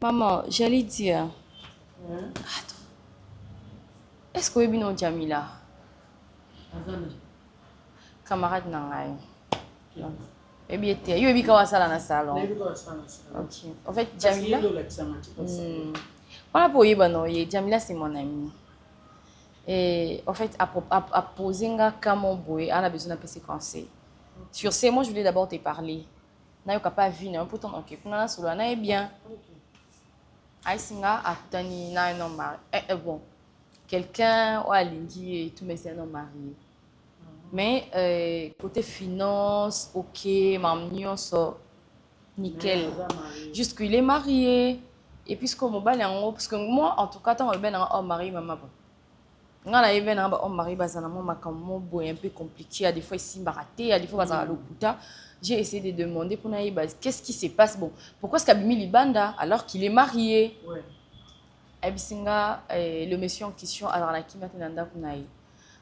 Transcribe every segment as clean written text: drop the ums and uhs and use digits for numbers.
Maman, j'allais dire. Attends. Est-ce que vous avez Jamila? Camarade Nangaï. Et bien, tu es dans le salon. Ok. En fait, Jamila. Voilà pour Jamila, c'est mon ami. Et en fait, à poser un boy, on a besoin d'un peu de conseils. Sur ce, moi, je voulais d'abord te parler. Je n'ai pas vu, mais pourtant, ok, pour nous, on est bien. Aïsinga a tenu un homme marié. Bon, quelqu'un a lingi et tout, mais c'est un homme marié. Mais côté finance, ok, mamnion, ça, nickel. Juste qu'il est marié. Et puis, ce que je parce que moi, en tout cas, quand je suis un homme marié, maman. Quand je suis un homme marié, c'est un peu compliqué. Il y a des fois, ici, il y a des fois, j'ai essayé de demander pour qu'est-ce qui se passe. Bon, pourquoi est-ce qu'Abimi Libanda alors qu'il est marié? Ouais. Le monsieur en question, alors la qui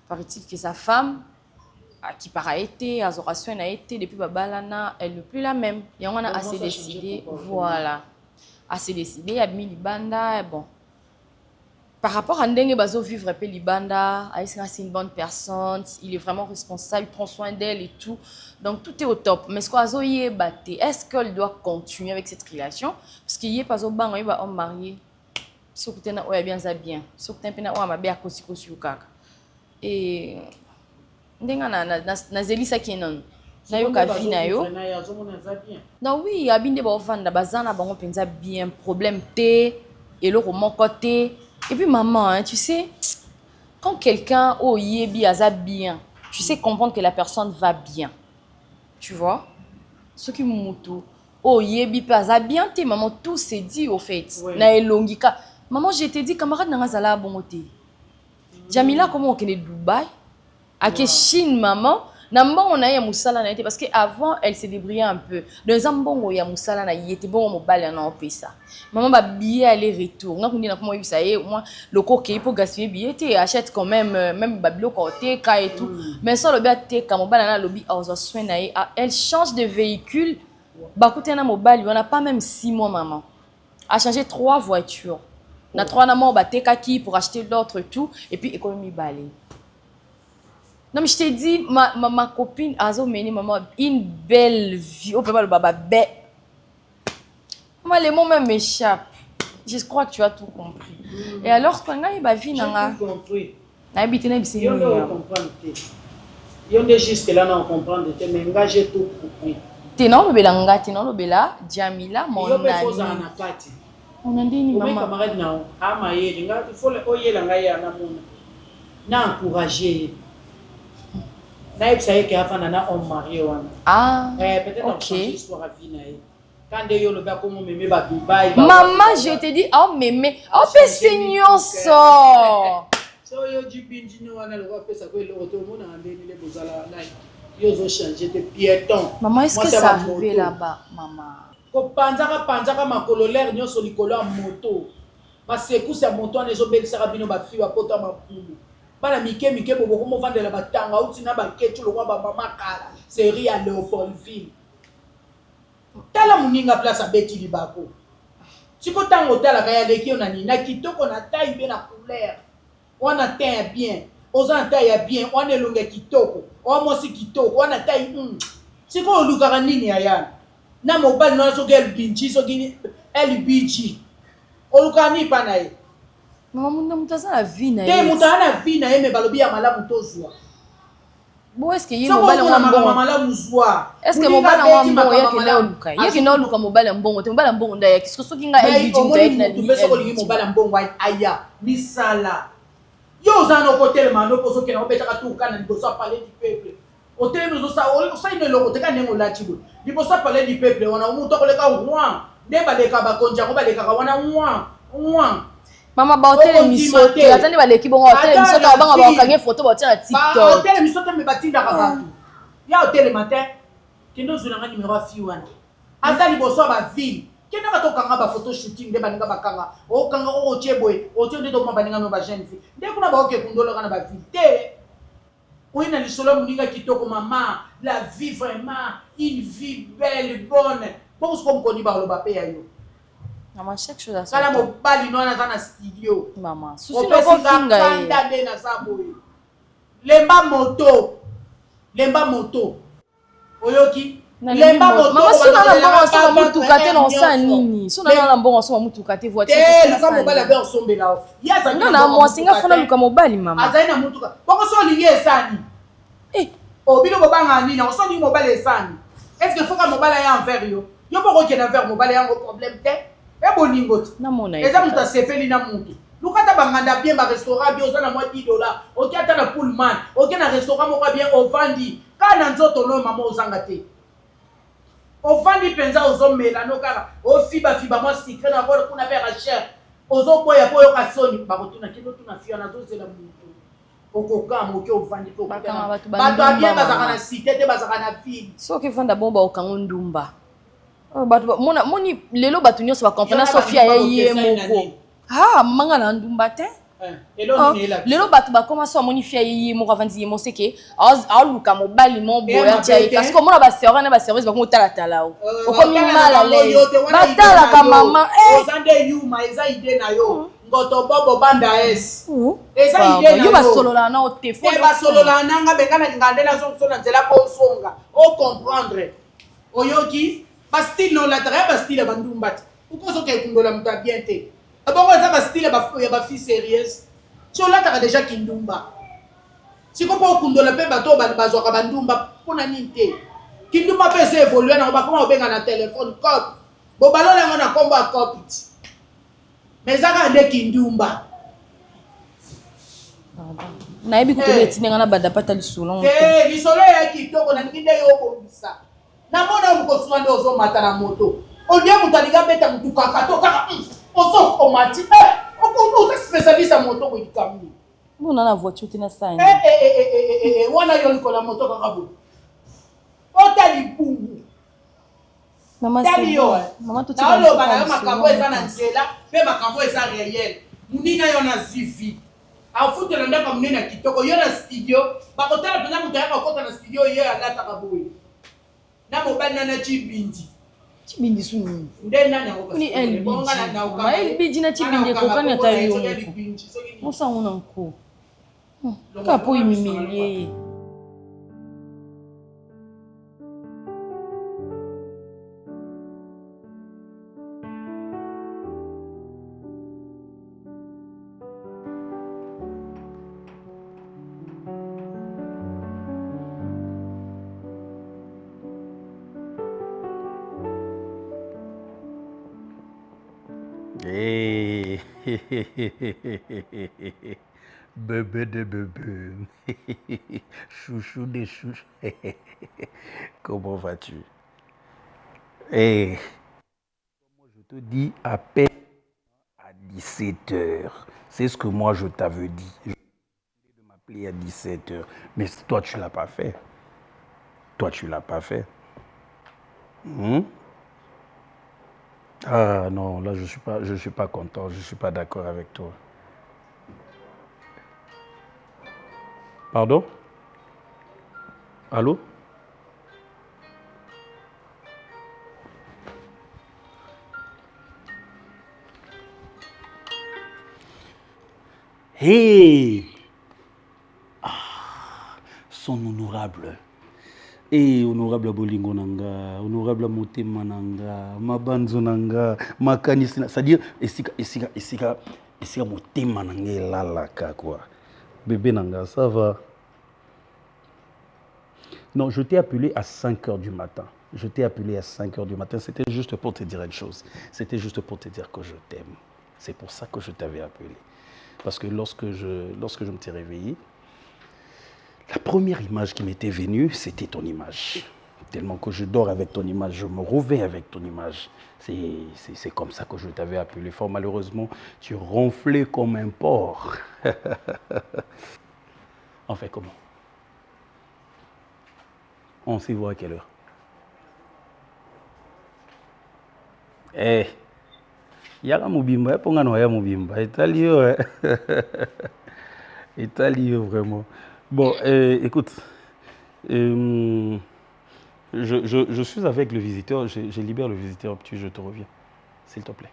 paraît-il que sa femme, qui a été, a été depuis Babalana, elle n'est plus la même. Et on a assez décidé, voilà, assez décidé, Abimi Libanda, bon. Par rapport à Ndenge Bazo vivre un Libanda, c'est une bonne personne, il est vraiment responsable, il prend soin d'elle et tout. Donc tout est au top. Mais est-ce qu'elle doit continuer avec cette relation? Parce qu'il n'y a pas de banc, il va homme marié. Si vous avez bien ça bien. Si vous avez bien ça et Ndenge na zeli ça qui est non. Na yo ka vie na yo. Non oui, abinde ba ofanda bazana bango penza bien, problème té et le roman côté. Et puis maman, hein, tu sais, quand quelqu'un oh yebi aza bien, tu sais comprendre que la personne va bien. Tu vois? Ce qui m'outou. Oh yebi aza bien té maman, tout s'est dit au fait. Ouais. Na elongika. Maman, je t'ai dit camarade na zala bongoté. Jamila comment on connaît Dubaï? À que Chine maman, namba on a ya musala na été parce que avant elle s'est débrouillée un peu. Dans un bon ya musala na yete bon mo balé na opesa. Maman ba billet aller-retour. Na kundi na comment ça y est moi le coquet pour gaspiller billet tu achètes quand même babilo côté ka et tout. Mais ça le bien te ka mo balé na lobby aux soins na elle change de véhicule. Ba côté na mobile, on n'a pas même 6 mois maman. A changé 3 voitures. Na 3 na mo ba te kaki pour acheter l'autre tout et puis économie balé. Non, mais je t'ai dit, ma copine a mené maman une belle vie. Oh, papa, le baba bé. Moi, les mots même m'échappent. Je crois que tu as tout compris. Et alors, quand il va vivre, j'ai tout compris. Il y a juste là, on comprend. Mais j'ai tout compris. Ténon, le bela, Jamila, mon ami. On a dit, maman. Camarade, non. Ah, ma il faut le oyer la gaïa, n'a encouragé. Ah, peut-être ok. Quand le gars comme mémé ba Dubaï. Maman, je te dis, oh mémé, oh Seigneur ça. So yo du binjino wana le va faire ça que le retour mon andé les bozala là. Yo zo changer de piéton. Maman, est-ce que ça arrivé là-bas, maman? Ko panzaka makolo l'air nyoso likolo moto. Ba sekousa moto na zo belisa bino ba fi ba poto mapulu. Bana mike bobo ko mo vandela batanga uti na ba ketu lo kwa ba mama kala série à Léopoldville. Tala muninga place à beti libako. Siko tango tala kaya leki on ani na kitoko na taille bien na couleur. On a teint bien, on a taille bien, on est longue kitoko. On mosi kitoko, on a taille Siko luka nini aya. Na mobile no so gel binji so gini LBG. Olukani panaye. Maman, mutaza la vie na ye. Mutaza la vie na ye me balobi ya malamu tozwa. Bon, est-ce que y a mobile en est-ce que mobile en bon ya que na oluka? Ya que na oluka mobile en bon, te mobile en bon ndaya. Qu'est-ce que so kinga LBG ndaya na ni. Tu peux mobile en bon aya. Ni sala. Yo za no côté le mano poso que na obeta ka tuka na liboso parler du peuple. Hôtel nous ça ne le côté ka nengo la tibo. Liboso parler du peuple, on a muto ko le ka roi. Ndeba le ka ba konja ko ba le ka wana roi. Maman, ba hotel misote, attendez ba l'équipe bon hotel misote ba ba kangé photo ba tia TikTok. Ba hotel misote me batinda ka batu. Ya hotel matin. Kendo zuna numéro fi wana. Ata liboso ba ville. Kendo ka to kanga ba photo shooting de baninga ba kanga. O kanga o cheboy, o tio de to baninga no ba jeune fille. De kuna ba oke kundolo kana ba ville. Te. Oui na lisolo muninga kitoko maman, la vie vraiment une vie belle bonne. Bon ce qu'on connaît ba lo ba pe ya yo. Maman, chaque chose à son Kala temps. mobali no na na studio. Maman, souci Souci no ko na finga kanda de na saboye. Lemba moto. Lemba moto. Oyoki. Lemba moto. Maman, si on a un bon ensemble, mutuka te non sa nini. Si on a un bon ensemble, mutuka te voiture. Eh, luka mobali abe osombe là. Ya za non na moi singa fona luka mobali maman. Azai na mutuka. Boko so lingi esani. Eh, obilo bobanga nini na osoni mobali esani. Est-ce que faut que mobali ya envers yo? Yo boko ke na envers mobali yango problème te. E bolingo te. Na mona. Eza muta sefeli na mutu. Lukata banganda bien ba restaurant bien osana moi 10 $. OK ata na pullman. OK na restaurant moko bien ovandi. Kana nzoto no mama ozanga te. Ovandi penza ozomela no kaka. Ofiba fiba moi secret na ko kuna be cher. Ozoboya boyo kasoni ba kotuna kino tuna fia na zozela mutu. Okoka moki ovandi ko. Bato abien bazaka na cité te bazaka na ville. Soki vanda bomba okango ndumba. Bato mona moni lelo bato nyonso ba comprendre Sophia ye moko. Ah, manga na ndumba te. Lelo bato ba commence à monifia ye moko avandi ye moseke. A luka mobali mo boya tia parce que mona ba serveur na ba service ba ko tala tala o. Okomi mala le. Batala ka mama ozande yuma eza ide na yo. Ngoto bobo banda es. Eza ide na yo ba solola na o telefone. Ba solola na nga bengana ngande na so na nzela ko songa. O comprendre. Oyoki ba style no la très ba style ba ndumba. Uko so ke kundola muta bien te. Abongo eza ba style ba fille sérieuse. Si on l'a déjà kindumba. Si ko po kundola pe bato ba bazwaka ba ndumba pona ninte. Kindumba pe se évoluer na ba comment obenga na téléphone cop. Bo balola ngona kombo a copit. Mais zaka nde kindumba. Na yebi kutobe etinenga na banda pata lisolo. Eh, lisolo ya kitoko na nginde yo ko bisa. Na mona mu ko swande ozo mata na moto. O dia mutaliga beta mutuka kato kaka. Ozo komati. On est spécialiste à moto ko ikamni. Mona na voiture tina sani. Wana yo ko la moto kaka bo. Otali bungu. Maman maman tout ça. Na lo bana makambo eza na nzela, pe makambo eza réel. Munina yo na zivi. A futu na ndaka munina kitoko yo na studio, ba kotala pena mutu ya kota na studio yo alata kaboyi. Na mobali na chibindi. Chibindi suni. Nde nani ako ni LBG. Ma LBG na chibindi ko kanya tayo. Musa ngona nko. Ka po imimilie. Hey, bébé de bébé, chouchou de chouchou, comment vas-tu? Hey, moi je te dis à peine à 17 h. C'est ce que moi je t'avais dit. Je t'avais dit de m'appeler à 17 h. Mais toi tu l'as pas fait. Toi tu l'as pas fait. Ah non, là je suis pas content, je suis pas d'accord avec toi. Pardon? Allô? Hey! Ah, son honorable. Eh, honorable Bolingo Nanga, honorable Motema Nanga, Mabanzo Nanga, Makanisi, c'est-à-dire, Esika Motema Nanga lalaka quoi. Bébé Nanga, ça va? Non, je t'ai appelé à 5 h du matin. Je t'ai appelé à 5 h du matin, c'était juste pour te dire une chose. C'était juste pour te dire que je t'aime. C'est pour ça que je t'avais appelé. Parce que lorsque je me t'ai réveillé, la première image qui m'était venue, c'était ton image. Tellement que je dors avec ton image, je me réveille avec ton image. C'est comme ça que je t'avais appelé fort. Malheureusement, tu ronflais comme un porc. On fait comment? On s'y voit à quelle heure? Eh, yaka mobimba, ponga no ya mobimba. Italio, Italio vraiment. Bon, écoute, je suis avec le visiteur, je libère le visiteur, puis je te reviens, s'il te plaît.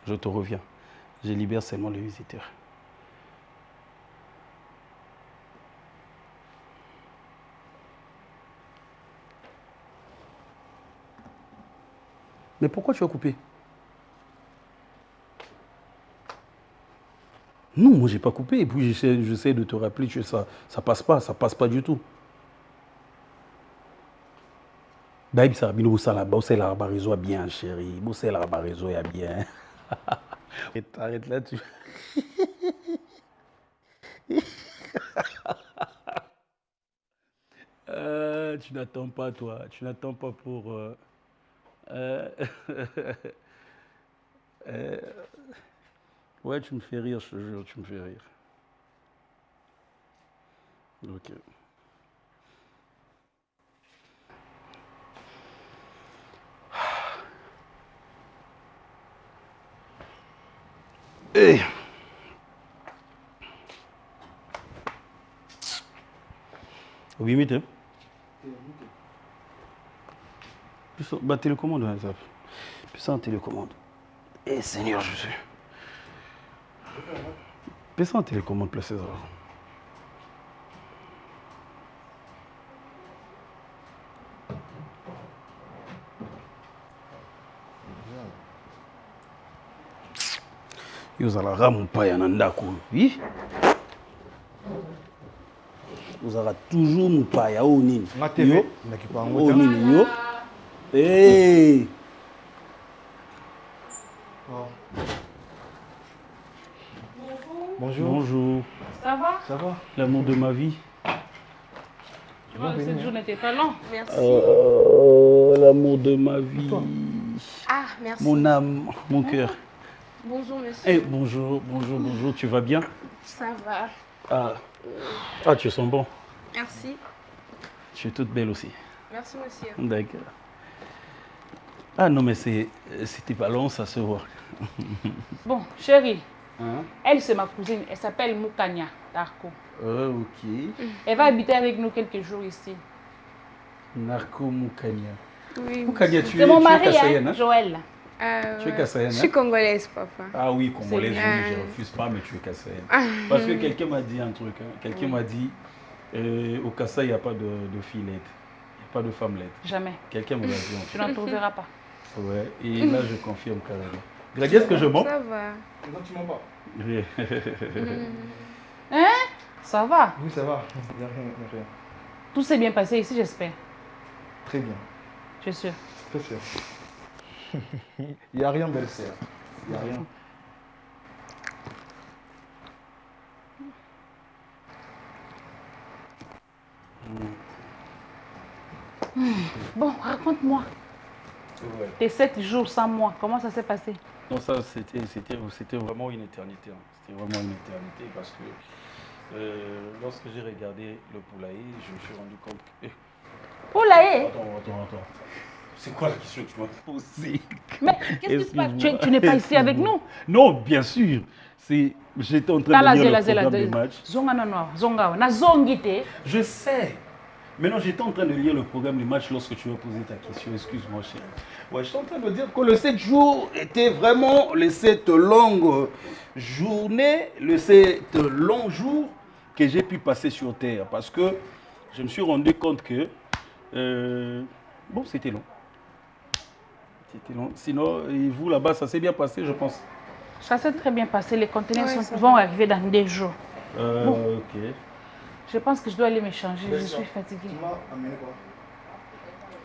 Je te reviens. Je libère seulement les visiteurs. Mais pourquoi tu as coupé? Non, moi j'ai pas coupé. Et puis j'essaie de te rappeler que ça passe pas du tout. D'ailleurs, ça va bosser la réseau bien, chérie. Bosser la réseau bien. Arrête là, tu. Tu n'attends pas, toi. Tu n'attends pas pour. Ouais, tu me fais rire, je te jure, tu me fais rire. Ok. Hey. Oui, mais t'es. Bah, télécommande, hein, ça. Puissant télécommande. Eh, Seigneur Jésus. Puissant télécommande, place César. Yozala mon paya nandako. Oui. Yozala toujours mon paya au nini. Yo. Au nini yo. Hey. Bonjour. Bonjour. Ça va? Ça va? L'amour de ma vie. Cette journée n'était pas longue. Merci. L'amour de ma vie. Ah, merci. Mon âme, mon cœur. Bonjour, monsieur. Eh, bonjour, tu vas bien? Ça va. Ah, tu sens bon. Merci. Tu es toute belle aussi. Merci, monsieur. D'accord. Ah non, mais c'était pas long, ça se voit. Bon, chérie, Hein? elle, c'est ma cousine. Elle s'appelle Moukania Darko. Ok. Elle va habiter avec nous quelques jours ici. Narco Moukania. Oui. Moukania, tu C'est mon es mari, Kassaïenne, hein, hein? Joël. Tu es Kassaïenne, Je hein? suis congolaise, papa. Ah oui, congolaise, C'est oui, bien. je refuse pas, mais tu es Kassaïenne. Parce que quelqu'un m'a dit un truc. Hein. Quelqu'un m'a dit, au Kassai, il n'y a pas de fille laide. Il n'y a pas de femme laide. Jamais. Quelqu'un me l'a dit en Tu fait. n'en trouveras pas. Ouais, et là, je confirme carrément. Grady, est-ce que je mens? Ça va. Non, tu mens pas. Oui. Hein? Ça va. Oui, ça va. Il n'y a rien, il y a rien. Tout s'est bien passé ici, j'espère. Très bien. Je suis sûr. Très sûr. Il n'y a rien, belle-sœur. Il n'y a rien. Bon, raconte-moi. Ouais. Tes 7 jours sans moi, comment ça s'est passé? Non, ça, c'était vraiment une éternité. Hein. C'était vraiment une éternité parce que lorsque j'ai regardé le poulailler, je me suis rendu compte que... Poulailler? Attends. C'est quoi la question que tu m'as posée? Mais qu'est-ce qui se passe? Tu n'es pas ici avec nous? Non, bien sûr. J'étais en train de lire le programme du match. Zonga na noir, zonga na zongite. Je sais. Maintenant, j'étais en train de lire le programme du match lorsque tu m'as posé ta question. Excuse-moi, chérie. Ouais, j'étais en train de dire que le 7 jours était vraiment cette longue journée, le 7 longs jours que j'ai pu passer sur Terre. Parce que je me suis rendu compte que, bon, c'était long. C'était long. Sinon, et vous là-bas, ça s'est bien passé, je pense. Ça s'est très bien passé. Les conteneurs Ouais, vont arriver dans 2 jours. Ok. Je pense que je dois aller me changer. Je suis fatiguée. Tu m'as amené quoi?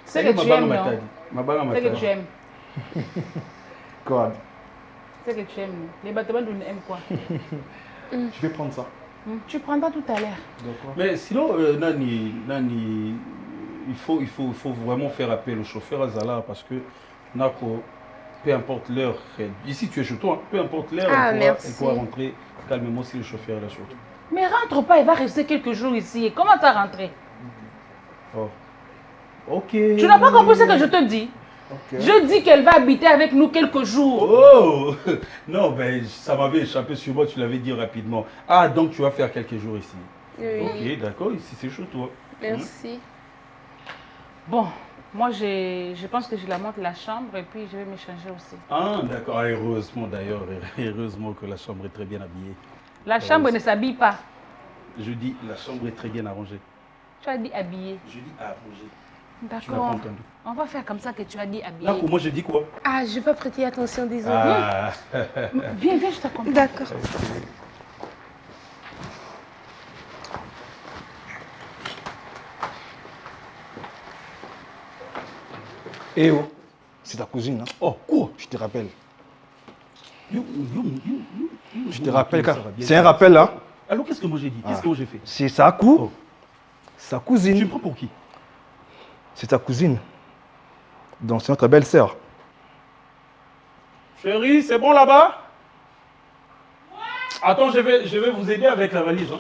C'est que tu aimes, non? C'est que tu tu aimes. Quoi? C'est que tu aimes. Non? Les bâtiments nous aiment quoi? Je vais prendre ça. Tu prendras tout à l'heure. D'accord. Mais sinon, Nani, il faut vraiment faire appel au chauffeur Azala parce que Nako, peu importe l'heure, ici tu es chez toi, peu importe l'heure, elle pourra rentrer calmement si le chauffeur est là sur toi. Mais rentre pas, il va rester quelques jours ici. Comment ça rentrer? Oh. Ok. Tu n'as pas compris ce que je te dis? Ok. Je dis qu'elle va habiter avec nous quelques jours. Oh non, ben ça m'avait échappé sur moi, tu l'avais dit rapidement. Ah, donc tu vas faire quelques jours ici. Oui. Ok, d'accord, ici c'est chez toi. Merci. Bon, Moi, je pense que je la montre la chambre et puis je vais me changer aussi. Ah, d'accord. Ah, heureusement d'ailleurs, heureusement que la chambre est très bien habillée. La chambre ne s'habille pas. Je dis, la chambre est très bien arrangée. Tu as dit habillée. Je dis arrangée. Tu n'as pas D'accord. entendu. On va faire comme ça que tu as dit habillée. Là, moi, je dis quoi? Ah, je vais pas prêter attention, désolé. Ah. Viens, je t'accompagne. D'accord. Eh oh, c'est ta cousine, hein? Oh, quoi? Je te rappelle. Je Je te rappelle, c'est un rappel là. Alors, qu'est-ce que moi j'ai dit? Qu'est-ce que moi j'ai fait? C'est sa cou, Oh. sa Tu cousine. me prends pour qui? C'est ta cousine. Donc c'est notre belle-sœur. Chérie, c'est bon là-bas? Attends, je vais vous aider avec la valise. Hein.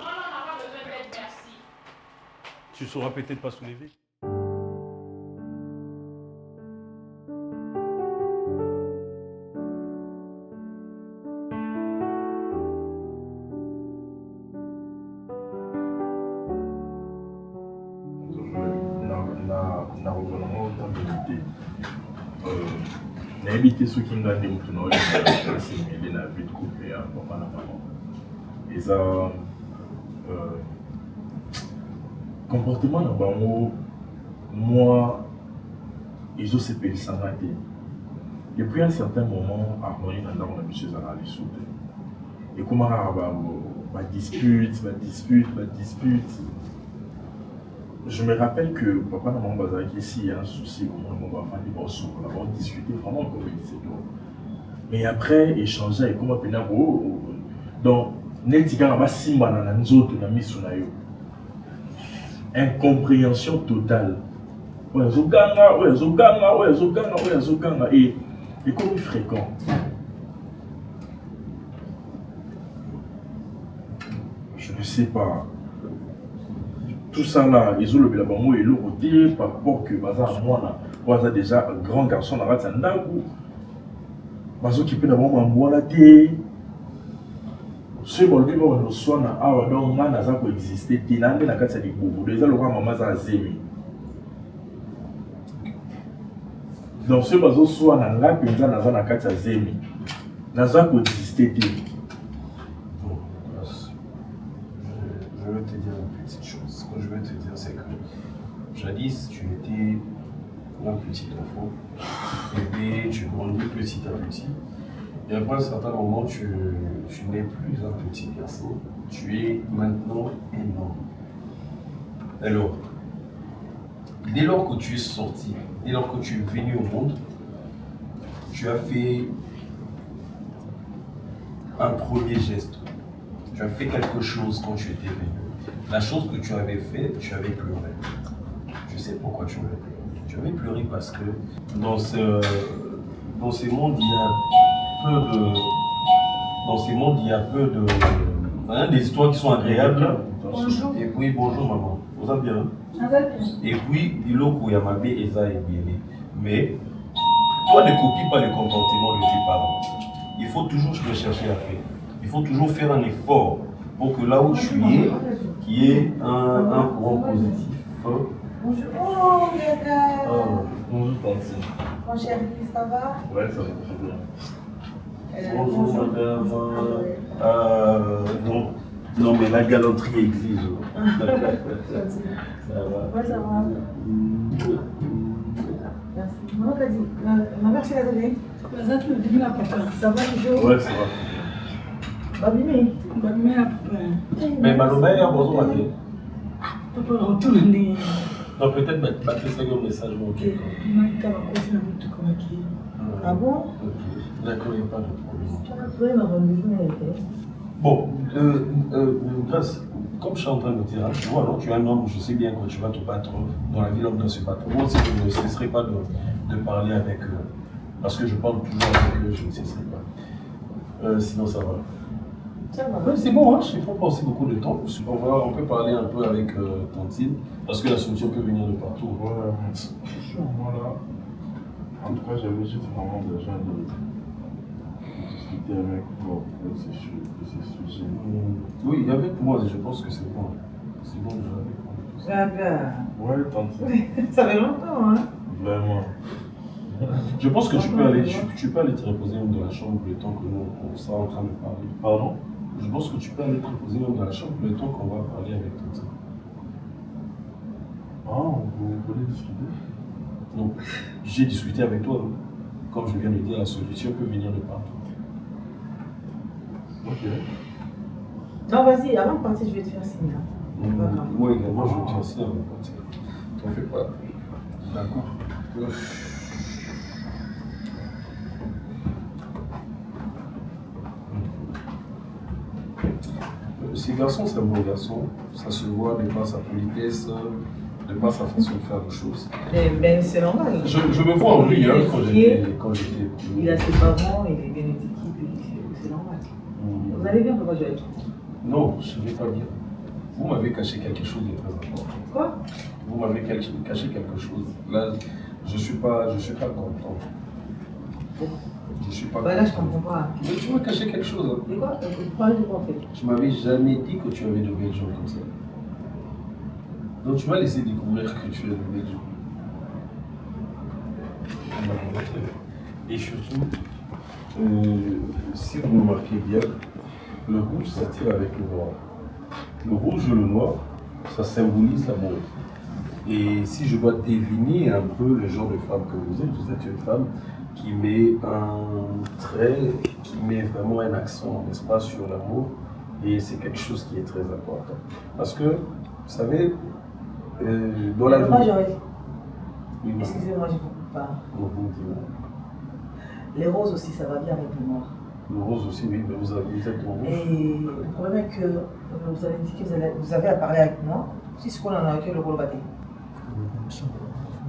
Tu sauras peut-être pas soulever. Nayebi ceux qui nga nde mutu na oyo asimile na vie de couple ya papa na maman eza comportement na bango moi ezosepelisanga te depuis un certain moment harmonie na ndako na biso ezala lisu te ekomaka kaka badispute. Je me rappelle que papa et maman bazalaki ici, il y a un souci, on va discuter vraiment comme il disait. Mais après, échanger avec comment on a donc, netika va simba na nzoto na miso na yo. Incompréhension totale. Ouais, zoganga, et comme fréquent. Je ne sais pas. Tout ça là, ils ont le bango et le côté par rapport que bazar moi là, déjà un grand garçon dans la sandagu. Bazo qui peut d'avoir moi là té. Ce bon lui on soit na awa donc na za ko exister té na na kati ya bobo. Déjà le roi maman za zemi. Donc ce bazo soit na nga penza na za na kati ya zemi. Na za ko exister té. Je veux te dire une petite chose. Ce que je veux te dire, c'est que jadis, tu étais un petit enfant, et puis tu grandis petit à petit. Et après un certain moment, tu n'es plus un petit garçon, tu es maintenant un homme. Alors, dès lors que tu es sorti, dès lors que tu es venu au monde, tu as fait un premier geste. Tu as fait quelque chose quand tu étais venu. La chose que tu avais fait, tu avais pleuré. Je sais pourquoi tu avais pleuré. Tu avais pleuré parce que dans ce monde, il y a peu de... Dans ces mondes, il y a peu de... Hein, des histoires qui sont agréables. Bonjour. Et puis, bonjour maman. Vous allez bien? Ça va bien. Et puis, Iloko Yamabe Eza et bien. Mais, toi ne copie pas le comportement de tes parents. Il faut toujours rechercher à faire. Il faut toujours faire un effort pour que là où tu es, qu'il y ait un courant positif. Bonjour. Oh, d'accord. Bonjour Tantine. Mon chéri, ça va? Ouais, ça va très bien. Bonjour madame. Non, mais la galanterie exige. Ça va. Ouais, ça va. Merci. Maman t'a dit, ma mère, c'est la télé. Ça va toujours? Ouais, ça va. Babimi. Mais Maloma, il y a besoin de toi. Papa, on tourne. Non, peut-être battre un message. Ah bon? Ok, d'accord, il n'y a pas de problème. Tu as trouvé ma rendez-vous. Bon, Grâce, comme je suis en train de te dire, tu vois, non, tu es un homme, je sais bien que tu vas te battre dans la vie, l'homme doit se battre. Moi aussi, je ne cesserai pas de parler avec eux, parce que je parle toujours avec eux, je ne cesserai pas. Sinon, ça va. Ça va. Ouais, c'est bon, hein, je ne prends pas aussi beaucoup de temps. On peut parler un peu avec Tantine, parce que la solution peut venir de partout. Voilà, moi là, en tout cas, j'avais juste vraiment besoin de discuter avec toi de ces sujets. Oui, avec moi, je pense que c'est bon. C'est bon déjà avec moi. Ça va. Ouais, Tantine. Ça fait longtemps, hein? Vraiment. Je pense que tu peux aller te reposer même dans la chambre le temps que nous on sera en train de parler. Pardon? Je pense que tu peux aller te reposer même dans la chambre le temps qu'on va parler avec ton temps. Ah, vous voulez discuter? Donc, j'ai discuté avec toi. Donc. Comme je viens de dire, la solution peut venir de partout. Ok. Non, vas-y, avant de partir, je vais te faire signe. Moi également, je vais te faire signe avant de partir. T'en fais pas. D'accord. Ce garçon, c'est un bon garçon. Ça se voit de par sa politesse, de par sa façon de faire les choses. Ben, c'est normal. Je me vois en lui quand j'étais. Il a ses parents, il est bien éduqué, c'est normal. Vous allez bien, pourquoi je vais être? Non, je ne vais pas bien. Vous m'avez caché quelque chose de très important. Quoi? Vous m'avez caché quelque chose. Là, je ne suis pas content. Je suis pas bah là, je comprends pas. Mais tu m'as caché quelque chose. Hein. De quoi? Vous parlez de quoi en fait? Tu m'avais jamais dit que tu avais de belles gens comme ça. Donc tu m'as laissé découvrir que tu as de belles gens. Et surtout, si vous remarquez bien, le rouge s'attire avec le noir. Le rouge et le noir, ça symbolise l'amour. Et si je dois deviner un peu le genre de femme que vous êtes une femme qui met un trait, qui met vraiment un accent, n'est-ce pas, sur l'amour. Et c'est quelque chose qui est très important. Parce que, vous savez, dans la vie... Moi, j'aurais... Oui, excusez-moi, je ne comprends pas. Les roses aussi, ça va bien avec le noir. Le rose aussi, oui, mais vous êtes en rouge. Et le problème est que vous avez dit que vous avez à parler avec moi. Si ce qu'on en a avec le rôle batté.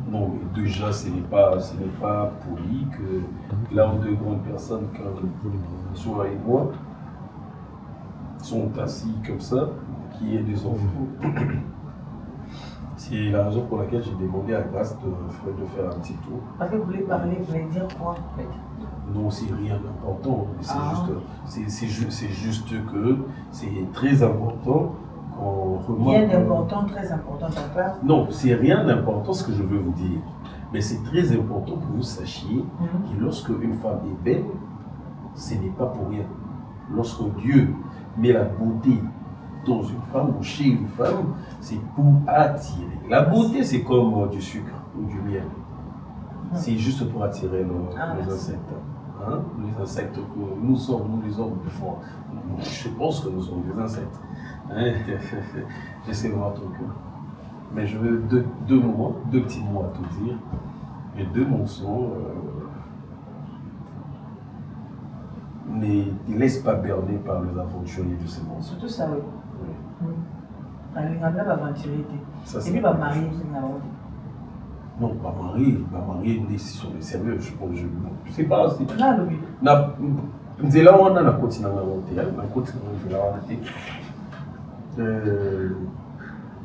Non, mais déjà, ce n'est pas poli que là où deux grandes personnes comme toi et moi sont assis comme ça, qu'il y ait des enfants. C'est la raison pour laquelle j'ai demandé à Grace de faire un petit tour. Parce que vous voulez parler, vous voulez dire quoi en fait? Non, c'est rien d'important. C'est juste que c'est très important qu'on remarque. Rien d'important, très important, ta part. Non, c'est rien d'important ce que je veux vous dire. Mais c'est très important que vous sachiez que lorsque une femme est belle, ce n'est pas pour rien. Lorsque Dieu met la beauté dans une femme ou chez une femme, c'est pour attirer. La beauté, c'est comme du sucre ou du miel. C'est juste pour attirer les insectes. Hein? Les insectes que nous sommes, nous les hommes, des fois. Je pense que nous sommes des insectes. Hein? J'essaie de voir ton cœur. Mais je veux deux petits mots à tout dire. Et deux mots sont ne te laisse pas berner par les aventuriers de ce monde. Surtout ça, oui. Il y a une aventurité. Et puis, marier, non, pas marier, une décision de sérieux. Je sais pas. Là, le but. Nous allons on continuer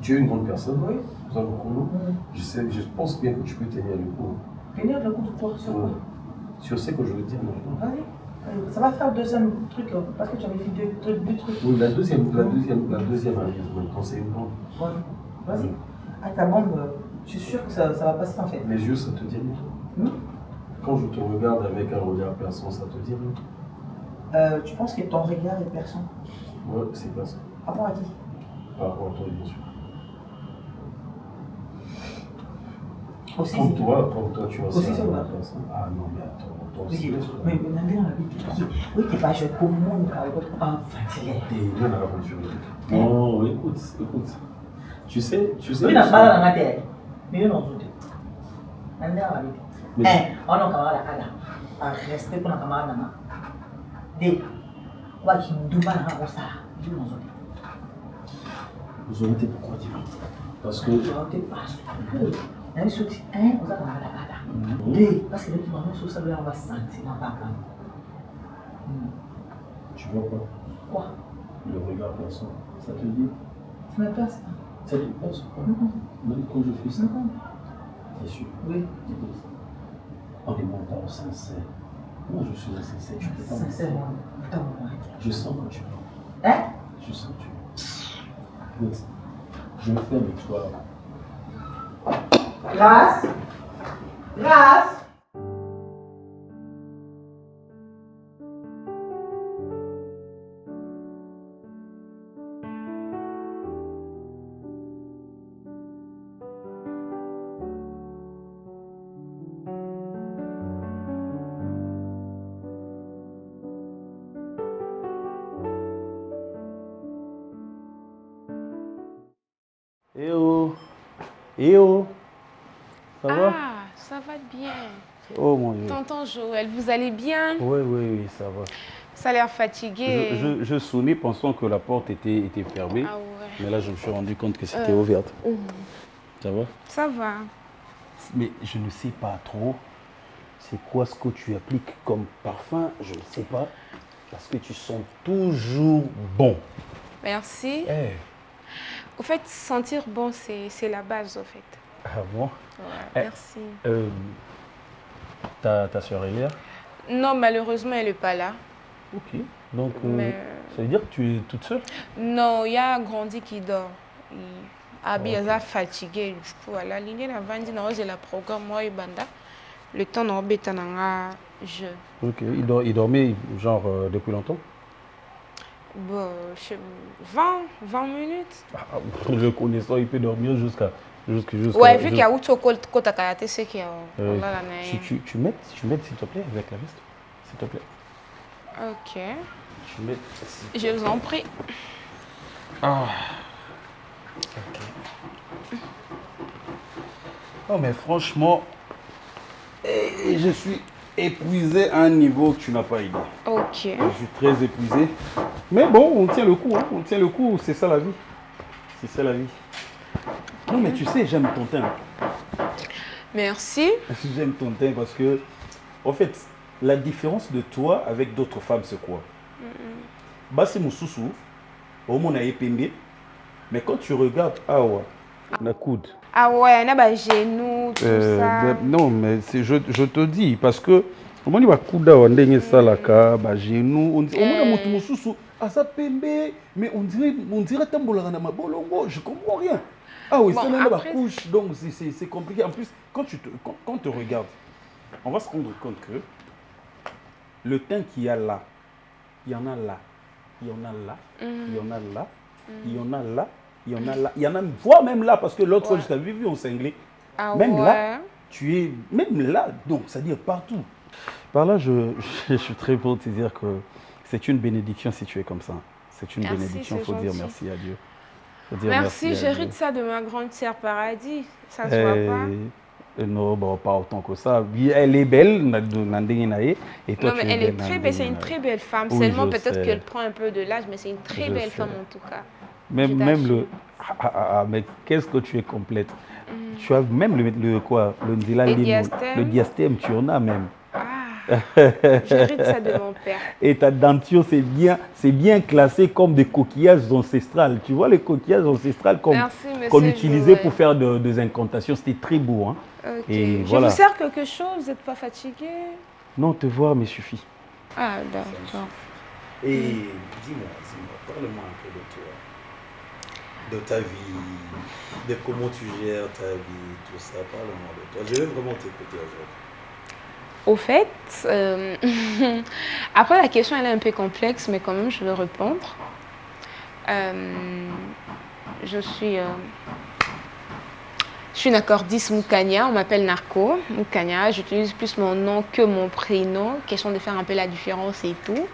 tu es une grande personne, oui. Je pense bien que tu peux tenir le coup. Tenir le coup de quoi? Sur quoi? Sur ce que je veux dire maintenant. Vas-y. Ça va faire deuxième truc, parce que tu avais fait deux trucs. Oui, la deuxième arrive maintenant, c'est une bombe. Ouais. Vas-y. Ah, ta bombe, je suis sûre que ça va passer en fait. Mes yeux, ça te dit rien? Quand je te regarde avec un regard perçant, ça te dit rien? Tu penses que ton regard est perçant? Ouais, c'est pas ça. Par rapport à qui? Par rapport à toi, bien sûr. Aussi, comme toi, tu as aussi sur moi. Ah non, mais attends. Oui, mais oui, t'es pas jeune pour le monde, t'es bien à l'aventure. Non, écoute. Tu sais. Oui, n'a pas dans la terre. Mais non, on a camarade à respect pour la camarade. Dès quoi qu'il nous demande à ça, vous aurez été pourquoi dire? Parce que. Vous aurez été parce que. Même si tu es un, vous avez la deux, parce que le petit moment, ça va avoir sentiment par là. Tu vois quoi? Quoi? Le regard perçant. Ça te dit? Ça me passe. Ça te passe quoi? Même quand je fais ça? T'es sûr? Oui. Écoute, on est montant sincère. Moi je suis insincère, je peux pas mentir. Sincèrement, je sens que tu es. Hein? Je sens que tu es. Écoute, je me fais avec toi. Grâce. Grâce. Eh oh, eh oh, ça va? Ah, ça va bien. Oh mon Dieu. Tonton Joël, vous allez bien? Oui, oui, oui, ça va. Ça a l'air fatigué. Je sonnais pensant que la porte était fermée, Ah ouais. mais là je me suis rendu compte que c'était ouverte. Ça va? Ça va. Mais je ne sais pas trop, c'est quoi ce que tu appliques comme parfum, je ne sais pas, parce que tu sens toujours bon. Merci. Eh, Au fait, sentir bon, c'est la base, au fait. ah bon? Ouais, merci. Ta soeur est là? Non, malheureusement, elle n'est pas là. Ok. Donc, Mais- ça veut dire que tu es toute seule? Non, il y a un grandi qui dort. Abi est fatigué. Du coup, à la ligne, la vandi, j'ai la programme, moi et Banda. Le temps, on a je. Ok. Il dormait genre depuis longtemps? Bon, 20 minutes. Ah, le connaissant, il peut dormir jusqu'à... Ouais, vu qu'il y a autre côté à karaté, c'est qu'il y a. Tu m'aides, s'il te plaît, avec la veste? S'il te plaît. Ok. Tu m'aides. Je vous en prie. Ah. Ok. Oh, mais franchement, je suis épuisé à un niveau que tu n'as pas idée. Ok. Je suis très épuisé. Mais bon, on tient le coup, hein. On tient le coup, c'est ça la vie. C'est ça la vie. Non, mais tu sais, j'aime ton teint. Merci. J'aime ton teint parce que, en fait, la différence de toi avec d'autres femmes, c'est quoi? Basi Moussoussou, au monde a épendé, mais quand tu regardes, ah ouais, la coude. Ah ouais, on a des genoux, tout ça. Non, mais je te dis, parce que, au moment où couda on a ça là, bah genou, on a Moussoussou, ah ça pembe, mais on dirait tambola na mabolongo, je comprends rien. Ah oui, Bon, c'est là la après- couche, donc c'est compliqué. En plus, quand on te regarde, on va se rendre compte que le teint qu'il y a là, il y en a là, il y en a là, il y en a là, il y en a là, il y en a là, il y en a voire même là, parce que l'autre fois, je t'avais vu en cinglé. Ah Même ouais. là, tu es, même là, donc, c'est-à-dire partout. Par là, je suis très beau de te dire que c'est une bénédiction si tu es comme ça. C'est une Merci, bénédiction, il c'est faut dire gentil. merci à Dieu. Faut dire Merci, à Dieu. j'hérite ça de ma grande sœur Paradis. Ça se voit pas. Non, bon, pas autant que ça. Elle est belle, et toi Non, mais tu es elle est belle, très belle, c'est une très belle femme. Oui, Seulement, je peut-être sais. qu'elle prend un peu de l'âge, mais c'est une très Je belle sais. femme en tout cas. Même, Je même t'assure. le... mais qu'est-ce que tu es complète. Tu as même le quoi, le ndila Les lino, diastèmes. le diastème, tu en as même. Ah, j'hérite ça de mon père. Et ta denture, c'est bien classé comme des coquillages ancestrales. Tu vois les coquillages ancestrales Merci, qu'on monsieur utilisait Joël. pour faire des incantations. C'était très beau. Hein. Ok. Et Je voilà. vous sers quelque chose, vous n'êtes pas fatigué? Non, te voir me suffit. Ah, d'accord. Et dis-moi, parle-moi un peu de toi, de ta vie, de comment tu gères ta vie, tout ça. Parle-moi de toi. Je vais vraiment t'écouter aujourd'hui. Au fait, après la question elle est un peu complexe, mais quand même je vais répondre. Je suis une accordiste Moukania, on m'appelle Narco Moukania. J'utilise plus mon nom que mon prénom, question de faire un peu la différence et tout.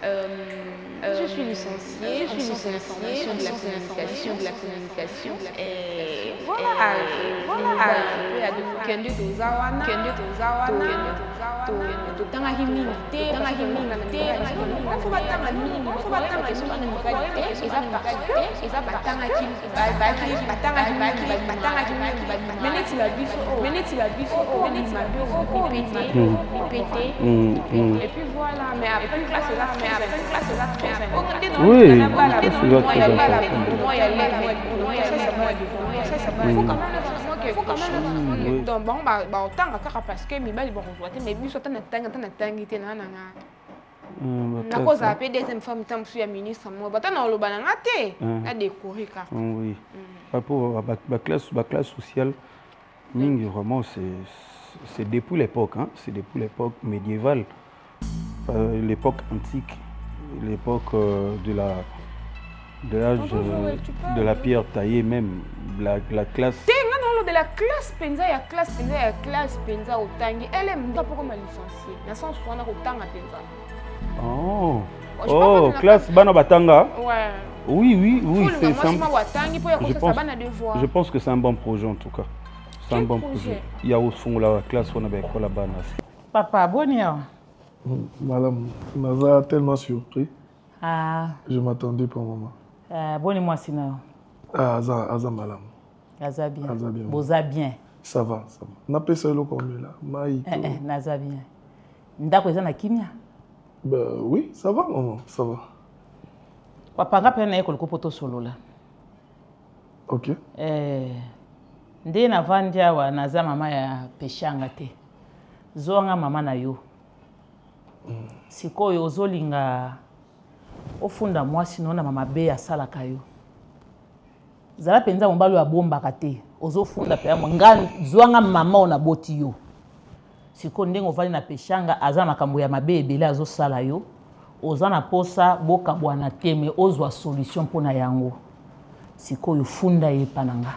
Je suis licenciée en sciences de l'information, de la communication, et voilà, kende tozawana, totanga mingi te, faut batanga mingi, faut batanga mingi, eza batangaki mingi, mais neti la biso oyo mipete, et puis voilà, mais après classe eza Oui, il faut quand même donc bon otanga kaka parce que mibali bakozwa te mais biso ata natangi te na nanga nakozala mpe deuxième femme ntan mosusu ya ministre mo bata na oloba na nga te nadécoré kaka. Oui. Par rapport à la classe sociale, Mingi, vraiment, c'est depuis l'époque, hein? C'est depuis l'époque médiévale, l'époque antique, l'époque de l'âge de la pierre taillée même, la classe. De la classe penza, il y a classe penza, il y a classe penza au tangi. Elle est même pas comme licenciée. Dans le sens où on a au tanga penza. Oh, classe bana batanga. Ouais. Oui, c'est ça. Je pense que c'est un bon projet en tout cas. C'est un bon projet. Il y a au fond la classe on a la bana. Papa, bonjour. Madame, Naza tellement surpris. Ah. Je m'attendais pas, maman. Bonne moi sinon. Aza madame. Naza bien. Naza bien. Boza bien. Ça va. N'a pas ça le combien là. Naza bien. Ndako eza na kimia. Oui, ça va maman, ça va. Papa ngapena na école ko poto solo là. OK. Nde na vandia wa naza mama ya peshanga te. Zonga mama na yo. Sikoyo ozolinga ofunda mwasi nona mama be asalaka yo. Zala penza mobalo ya bombaka te. Ozofunda pe nga zwanga mama ona boti yo. Siko ndengo vali na peshanga aza makambo ya mabe ebele azosala yo. Oza na posa boka bwana teme ozwa solution pona yango. Sikoyo funda ye pananga.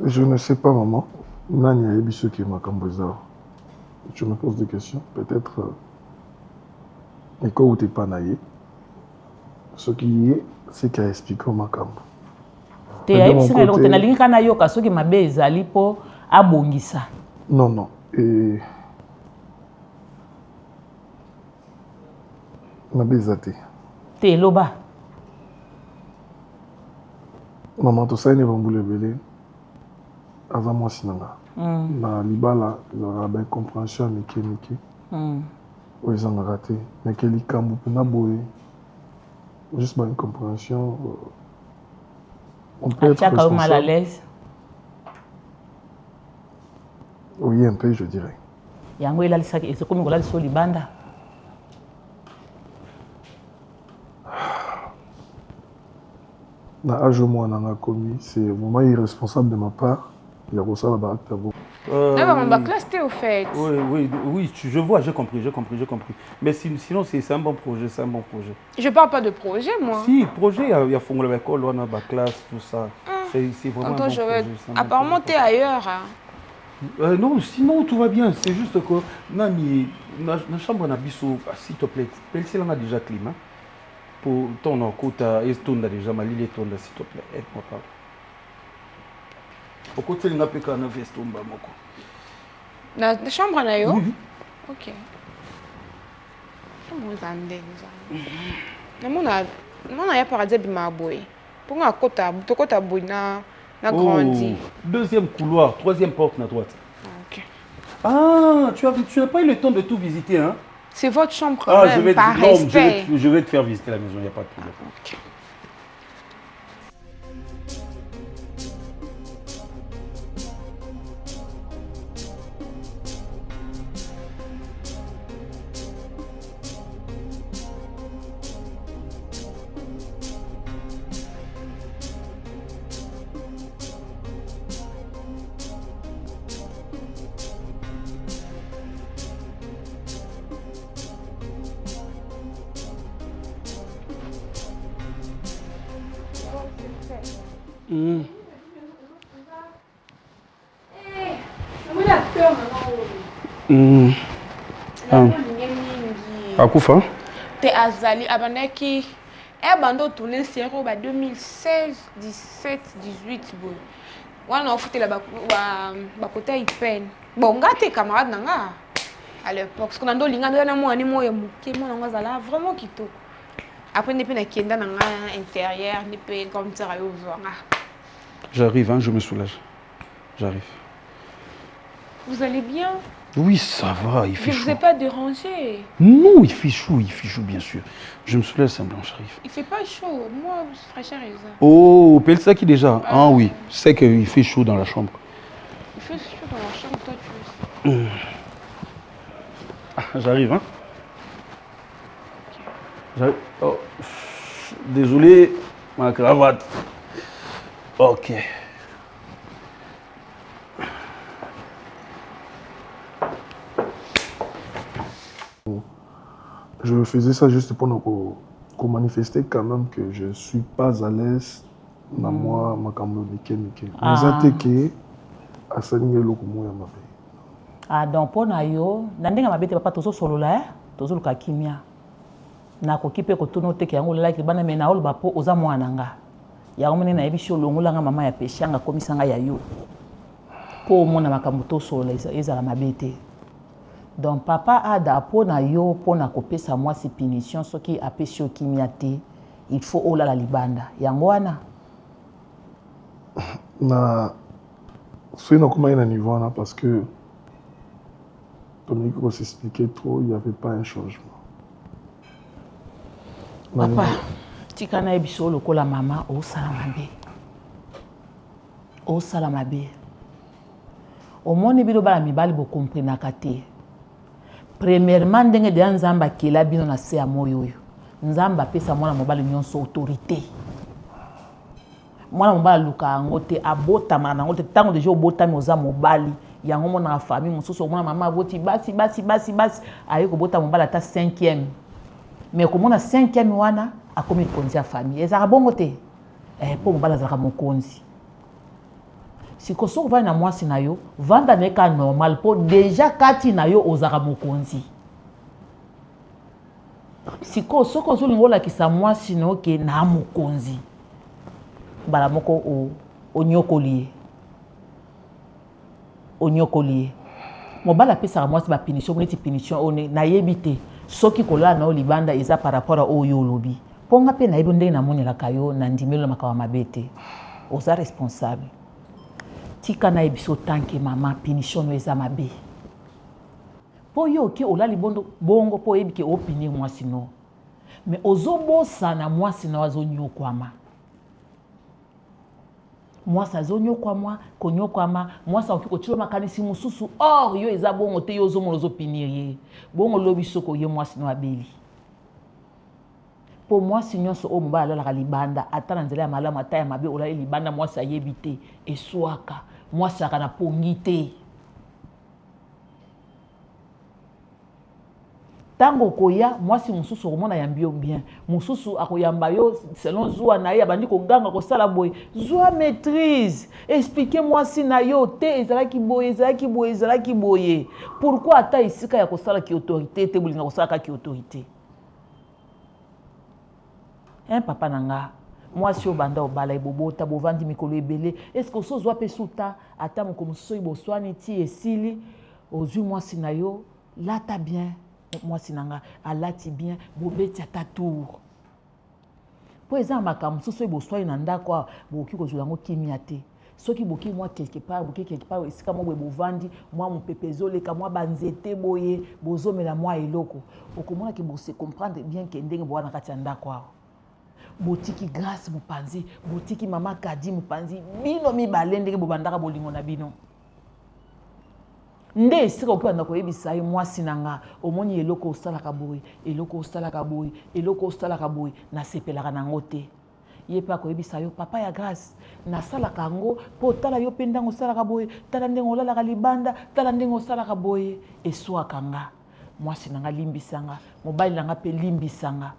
Je ne sais pas maman. Nani a yebi soki makambo eza. Tu me poses des questions, peut-être école où t'es pas naïe. Ce qui est, c'est qu'à expliquer au makambo. Te ayi singa lo tena linga na yoka soki mabe ezali po abongisa. Non. Et mabe ezate. Te loba. Maman to saine bambule belé. Avant moi sinanga. Na libala la ben compréhension miki. Oui, ils ont raté. Mais quel est kambu na boye. Juste une compréhension. On peut être responsable. Mal à l'aise. Oui, un peu, je dirais. Yango ila lisaki et c'est comme ngola liso libanda. Na âge moi na commis, c'est vraiment irresponsable de ma part. Il y a ça là-bas acte à vous. Ma classe t'es au fait. Oui, je vois, j'ai compris. Mais sinon, c'est un bon projet, Je parle pas de projet, moi. Si, projet, il y a Fongo la école, on a la classe, tout ça. C'est vraiment un bon projet. Apparemment, t'es ailleurs. Non, sinon, tout va bien. C'est juste que, la chambre na biso, s'il te plaît, elle a déjà climat. Pour ton côté, et ton déjà, ma lille ton s'il te plaît, aide-moi pas. Au côté de la la chambre na yo? Oui. Ok. Chambre zande déjà. Namona ya paradis bima boy. Pour nga kota boy na grandi. Deuxième couloir, troisième porte à droite. Ok. Ah, tu n'as pas eu le temps de tout visiter, hein? C'est votre chambre quand même, par respect. Je vais te faire visiter la maison, il n'y a pas de problème. Ok. Akufa? Te azali abandaki bando tourner série ba 2016, 17, 18 boy. Wana ofutela ba côté ipen. Bon ngate camarade nanga à l'époque parce qu'on ando linga na mo ani mo ya muke mo nanga zala vraiment kitoko. Après ne pe na kenda nanga intérieur ne pe comme ça yo zonga. J'arrive, hein, je me soulage. J'arrive. Vous allez bien? Oui, ça va, il fait chaud. Je ne vous ai pas dérangé. Non, il fait chaud, bien sûr. Je me soulève, ça blanche, j'arrive. Il fait pas chaud, moi, fraîcheur et ça. Oh, Pelsa qui déjà? Ah oui, c'est qu'il fait chaud dans la chambre. Il fait chaud dans la chambre, toi, tu veux. J'arrive, hein. J'arrive. Oh, désolé, ma cravate. Ok. je faisais ça juste pour manifester quand même que je ne suis pas à l'aise dans moi, ma cambo Mike. Mais ça t'es que à Salingue Lokumo ya mabe. Ah, donc pour nayo, nandinga mabete papa tozo solo là, tozo luka kimia. Na ko kipe ko tono te ke yango like bana me na ol bapo oza mwana nga. Ya ngomene na ebisho longola nga mama ya peshanga komisanga ya yo. Po mona makambo to solo ezala mabete. Donc papa a d'apo na yo po na kopesa moi si punition soki apesio kimia te, il faut ola la libanda. Yango wana na c'est non comment il y a un niveau là parce que comme il s'expliquait trop, il n'y avait pas un changement. Papa, tikana ebiso lokola mama o salamabe. O salamabe. Au moni bilo bala mibali bo comprendre kate. Premièrement ndenge de nzamba kila bino na se amoyo yo. Nzamba pesa mwana mobali nyonso autorité. Mwana mobali luka ngote abota mana ngote tango deja obota moza mobali yango mona famille mususu mwana mama aboti basi ayi ko bota mobali ata 5e. Mais comme on a 5e wana akomi konzi ya famille ezaka bongo te po mobali azaka mokonzi. Si ko so va na mwasi na yo vanda neka normal po déjà kati na yo ozaka mokonzi. Si ko so ko zolingola kisa mwasi no ke na mokonzi. Bala moko onyokoliye. Mobala pesa mwasi ba punition boneti punition one na yebite soki kola na olibanda eza par rapport à oyo lobi. Ponga pe na yebo ndenge na monela kayo na ndimelo makawa mabete. Oza responsable. Tika na ebiso tanke mama punition no eza mabe. Po yo ke ola libondo bongo po yebike opini mwasi no. Mais ozobosa na mwasi na wazonyokwama. Mwasi azonyokwama konyokwama mwasi okiko chilo makanisi mususu or yo eza bongo te yo zomo lozo pinirier. Bongo lobi soko ye mwasi no abeli. Po mwasi nyonso o mobala la libanda atana nzela ya malamu ata ya mabe ola libanda mwasi ayebite eswaka mwasi akana pongite. Tango koya mwasi mususu komona yambio bien mususu akoyamba yo selon zwa na ye abandi ko ganga ko sala boy zwa maîtrise expliquez moi si na yo te ezalaki boye pourquoi ata isika ya ko sala ki autorité te bulinga ko sala ki autorité papa nanga mwasi obanda obala ibobota bovandi mikolo ebele est-ce que so zwa pesuta ata mokomuso iboswani ti esili ozwi mwasi na yo lata bien. Moi sinanga alati bien bobeti ata tour po eza makambo soso eboswai na ndako boki kozula ngo kimia te soki boki moi quelque part esika mo bovandi moi mopepezo leka moi banzete boye bozomela moi eloko okomona ke bose comprendre bien ke ndenge bwana kati ya ndako awo botiki grâce mopanzi botiki mama kadi mopanzi bino mibale ndenge bobandaka bolingo na bino. Nde esika opanda koyebisa ye mwasi nanga omoni eloko osalaka boye nasepelaka nango te ye pa koyebisa yo papa ya grâce nasalaka ngo po tala yo pe ndango osalaka boye tala ndenge olalaka libanda tala ndenge osalaka boye eswaka nga mwasi nanga limbisanga mobali nanga pe limbisanga.